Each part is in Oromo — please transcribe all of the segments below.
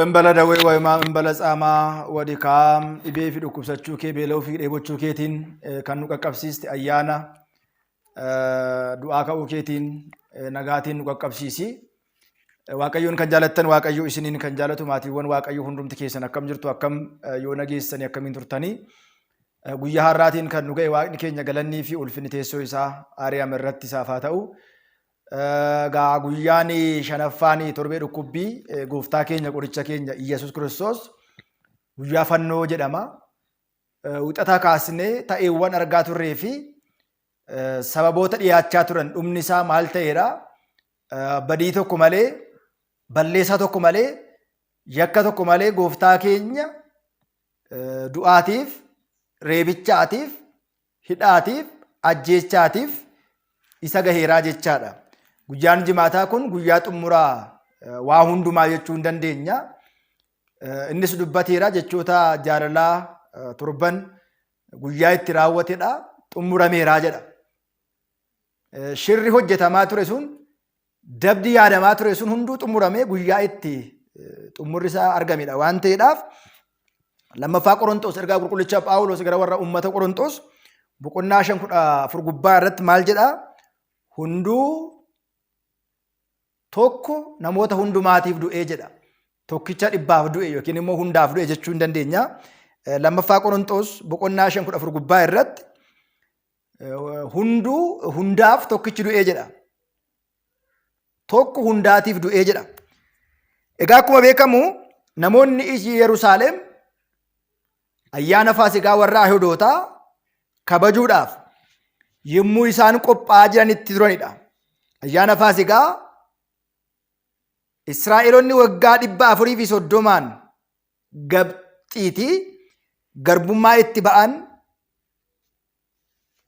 Embala dawee waymaa embala tsaamaa wadikaam dhibee fi dhukkubsachuu kee beela'uu fi dheebochuu keetiin kan nu qaqqabsiiste ayyaana du'aa ka'uu keetiin nagaatiin nu qaqqabsiisi. Waaqayyoon kan jaalattan Waaqayyo isiniin kan jaalatu maatiiwwan Waaqayyo hundumti keessan akkam jirtu akkam yoo nageessanii akkamiin turtanii guyyaa har'aatiin kan nu ga'e Waaqni keenya galannii fi ulfinni teessoo isaa Aariyaam irratti isaaf haa ta'u. Gaa guyyaan shanaffaan torbee dhukkubbii gooftaa keenya qoricha keenya Iyyasuus Kiristoos guyyaa fannoo jedhama. Wixataa kaasnee ta'eewwan argaa turree fi sababoota dhiyaachaa turan dhumni isaa maal ta'eedha? Badii tokko malee, balleessaa tokko malee, yakka tokko malee gooftaa keenya du'aatiif, reebichaatiif, hidhaatiif, ajjeechaatiif isa gaheeraa jechaadha. Guyyaan jimaataa kun guyyaa xumuraa waa hundumaa jechuu hin dandeenya. Innis dubbateera jechoota jaalalaa torban guyyaa itti raawwatedha. Xumurameeraa jedha. Shirri hojjetamaa ture sun, dabdi yaadamaa ture sun hunduu xumuramee guyyaa itti xumurri isaa argamedha waan ta'eedhaaf. Lammaffaa Qorontos ergaa qulqullicha Phaawulos gara warra uummata Qorontos boqonnaa 5:14 gubbaa irratti maal jedha? Hunduu tokko namoota hundumaatiif du'ee jedha. Tokkicha dhibbaaf du'e yookiin immoo hundaaf du'e jechuu hin dandeenya. Lammaffaa Qorontos boqonnaa 5:14 gubbaa irratti hundaaf tokkichi du'ee jedha. Tokko hundaatiif du'ee jedha. Egaa akkuma beekamu namoonni Yerusaalem ayyaana Faasikaa warra Ayihudootaa kabajuudhaaf yommuu isaan qophaa'aa jiranitti turanidha. Ayyaana Faasikaa Israa'eloonni waggaa 430 Gibxiitii garbummaa itti ba'an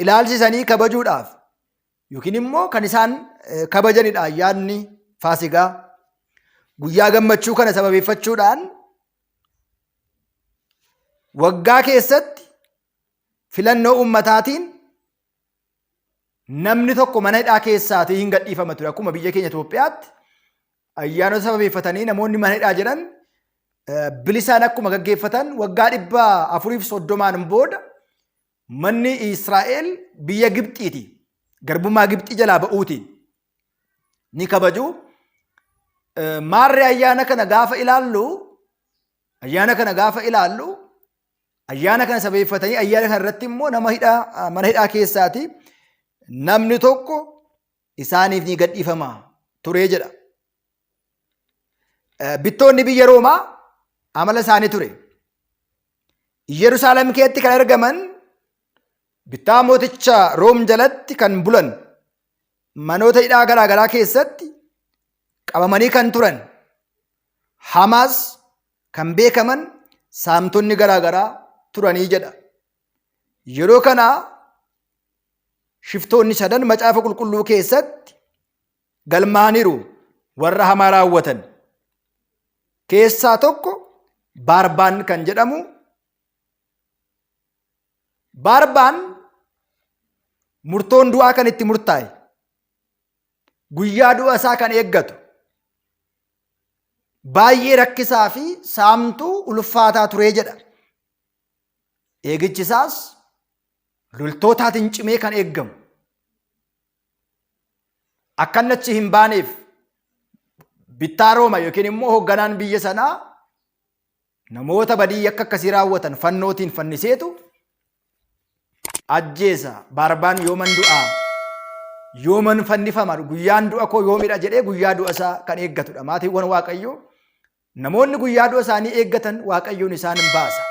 ilaalchisanii kabajuudhaaf yookiin immoo kan isaan kabajanidha ayyaanni Faasikaa. Guyyaa gammachuu kana sababeeffachuudhaan waggaa keessatti filannoo ummataatiin namni tokko mana hidhaa keessaatii hin gadhiifama ture. Akkuma biyya keenya Itoophiyaatti ayyaanota sababeeffatanii namoonni mana hidhaa jiran bilisaan akkuma gaggeeffatan waggaa 430 booda manni Israa'el biyya Gibxiiti garbummaa Gibxii jalaa ba'uutiin ni kabaju. Maarree ayyaana kana gaafa ilaallu ayyaana kana sababeeffatanii ayyaana kana irratti immoo mana hidhaa keessaati namni tokko isaaniif ni gadhiifama ture jedha. Bittoonni biyya Roomaa amala isaanii ture. Yerusaalem keessatti kan argaman bittaa mooticha Room jalatti kan bulan manoota hidhaa garaa garaa keessatti qabamanii kan turan Hamaas kan beekaman saamtonni garaa garaa turanii jedha. Yeroo kana shiftoonni sadan macaafa qulqulluu keessatti galmaaniiru warra hamaa raawwatan. Keessaa tokko Baarbaan kan jedhamu. Baarbaan murtoon du'aa kan itti murtaa'e guyyaa du'a isaa kan eeggatu baay'ee rakkisaa fi saamtuu ulfaataa turee jedha. Eegichi isaas loltootaatiin cimee kan eeggamu. Akka inni achi hin baaneef bittaa Rooma yookiin immoo hoogganaan biyya sanaa namoota badii akka akkasii raawwatan fannootiin fanniseetu ajjeesa. Baarbaan yooman du'aa yooman fannifama guyyaan du'a koo yoomidha jedhee guyyaa du'a isaa kan eeggatudha. Maatiiwwan Waaqayyoo namoonni guyyaa du'a isaanii eeggatan Waaqayyoon isaan hin baasa.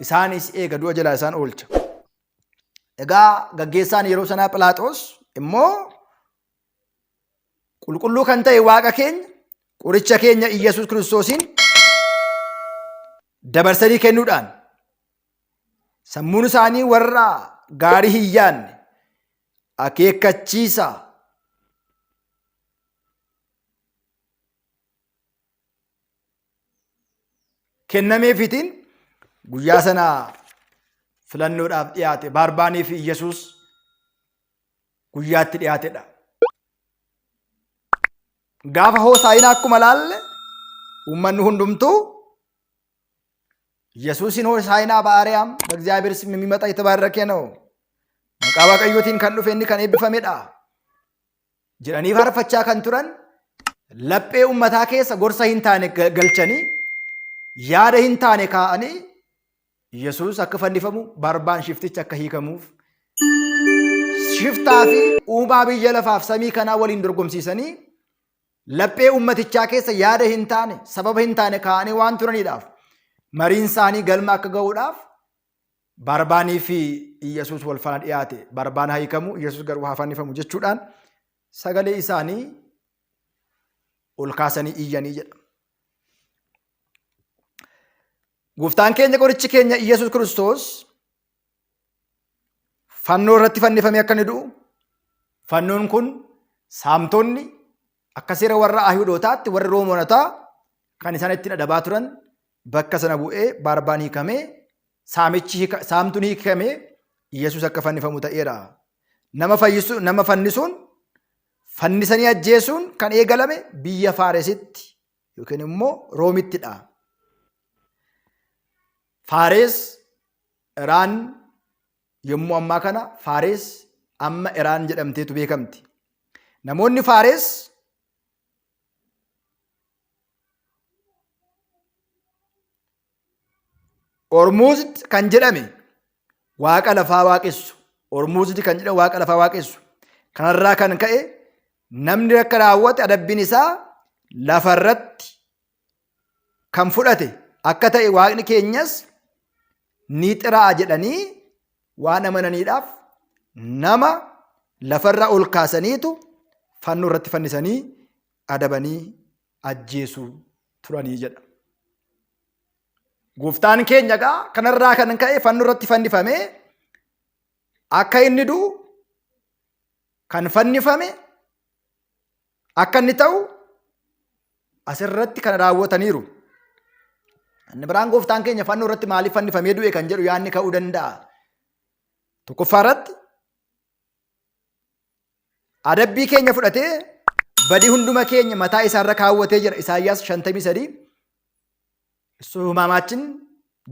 Isaanis eega du'a jalaa isaan oolcha. Egaa gaggeessaan yeroo sanaa Philaaxoos immoo qulqulluu kan ta'e Waaqa keenya qoricha keenya Iyyasuus Kiristoosiin dabarsanii kennuudhaan sammuun isaanii warra gaarii hin yaanne akeekkachiisa kennameefitiin guyyaa sana filannoodhaaf dhiyaate. Barbaanii fi Yesuus guyyaatti dhiyaatedha. Gaafa Hoosaa'inaa akkuma laalle uummanni hundumtuu Yesuusin Hoosaa'inaa በአርያም በእግዚአብሔር ስም የሚመጣ የተባረከ ነው maqaa Waaqayyootiin kan dhufe inni kan eebbifamedha jedhanii faarfachaa kan turan laphee uummataa keessa gorsa hin taane galchanii yaada hin taane kaa'anii Yesuus akka fannifamu Barbaan shifticha akka hiikamuuf shiftaa fi uumaa biyya lafaaf samii kanaa waliin dorgomsiisanii laphee uummatichaa keessa yaada hin taane sababa hin taane kaa'anii waan turaniidhaaf mariin isaanii galma akka ga'uudhaaf Barbaanii fi Yesuus wal faana dhiyaate. Barbaan haa hiikamu, Yesuus garuu haa fannifamu jechuudhaan sagalee isaanii ol kaasanii iyyanii jedha. Gooftaan keenya qorichi keenya Yesuus Kiristoos fannoo irratti fannifamee akka inni du'u, fannoon kun saamtonni akka seera warra Ayihudootaatti warra Roomonotaa kan isaan ittiin adabaa turan bakka sana bu'ee Barbaan hiikamee saamtuun hiikamee Yesuus akka fannifamu ta'eera. Nama fannisuun fannisanii ajjeesuun kan eegalame biyya Faaresitti yookiin immoo Roomittidha. Faares Iraan yommuu ammaa kana Faares amma Iraan jedhamteetu beekamti. Namoonni Faares Ormuuzd kan jedhame waaqa lafaa waaqessu. Ormuuzd kan jedhame waaqa lafaa waaqessu. Kanarraa kan ka'e namni akka raawwate adabbiin isaa lafarratti kan fudhate akka ta'e waaqni keenyas ni xiraa'a jedhanii waan amananiidhaaf nama lafarraa ol kaasaniitu fannoo irratti fannisanii adabanii ajjeesuu turanii jedha. Gooftaan keenya egaa kanarraa kan ka'e fannoo irratti fannifamee akka inni du'u kan fannifame akka inni ta'u asirratti kan raawwataniiru. Inni biraan gooftaan keenya fannoo irratti maaliif fannifamee du'e kan jedhu yaadni ka'uu danda'a. Tokkoffaa irratti adabbii keenya fudhatee badii hunduma keenya mataa isaarra kaawwatee jira. Isaayyaas 53 እሱ ሕማማችን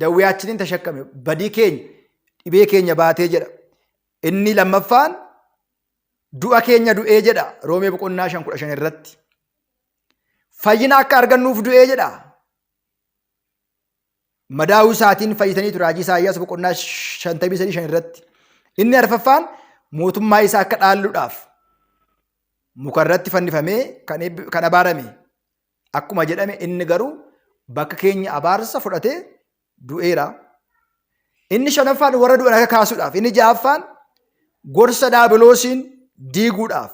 ደዌያችንን ተሸከመ badii keenya dhibee keenya baatee jedha. Inni lammaffaan du'a keenya du'ee jedha. Roomee 5:15 irratti fayyina akka argannuuf du'ee jedha. Madaa'uu isaatiin fayyitanii ture raajii Isaayyaas 53:5 irratti. Inni arfaffaan mootummaa isaa akka dhaalluudhaaf muka irratti fannifamee kan abaarame akkuma jedhame inni garuu bakka keenya abaarsa fudhatee du'eera. Inni shanaffaan warra du'an akka kaasuudhaaf. Inni ja'affaan gorsa daabiloosiin diiguudhaaf.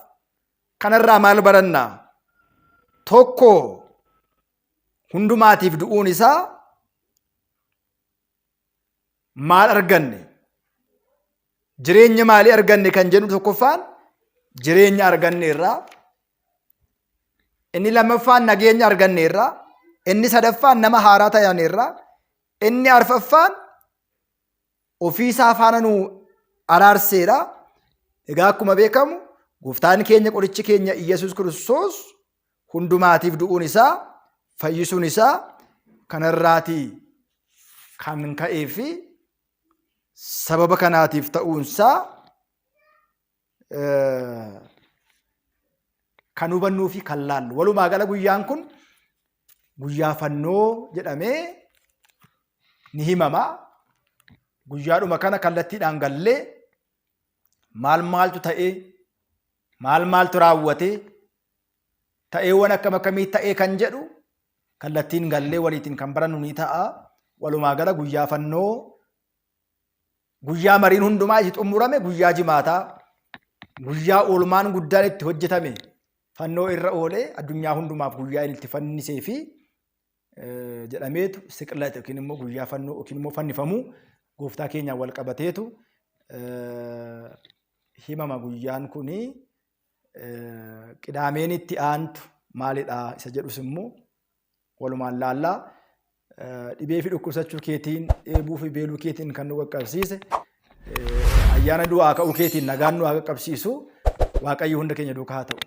Kanarraa maal barannaa? Tokko hundumaatiif du'uun isaa maal arganne? Jireenya maalii arganne kan jennu tokkoffaan jireenya arganneerraa. Inni lammaffaan nageenya arganneerraa. Inni sadaffaan nama haaraa ta'aneerraa. Inni arfaffaan ofiisaa faana nu araarseera. Egaa akkuma beekamu gooftaan keenya qorichi keenya Yesuus Kiristoos hundumaatiif du'uun isaa fayyisuun isaa kanarraatii kan ka'ee fi sababa kanaatiif ta'uunsaa kan hubannuu fi kan laallu. Walumaa gala guyyaan kun guyyaa fannoo jedhamee ni himama. Guyyaadhuma kana kallattiidhaan gallee maaltu ta'ee maaltu raawwatee ta'eewwan akkam akkamii ta'ee kan jedhu kallattiin gallee waliitiin kan barannu ni ta'a. Walumaa gala guyyaa fannoo guyyaa mariin hundumaa itti xumurame guyyaa jimaataa guyyaa oolmaan guddaan itti hojjetame fannoo irra oolee addunyaa hundumaaf guyyaa inni itti fannisee fi jedhameetu siqilate yookiin immoo guyyaa fannoo yookiin immoo fannifamuu gooftaa keenyaan wal qabateetu himama. Guyyaan kuni qidaameen itti aantu maalidha isa jedhus immoo walumaan laallaa. dhibee fi dhukkubsachuu keetiin dheebuu fi beeluu keetiin kan nu qaqqabsiise ayyaana du'aa ka'uu keetiin nagaan nu qaqqabsiisu Waaqayyo hunda keenya duukaa haa ta'u.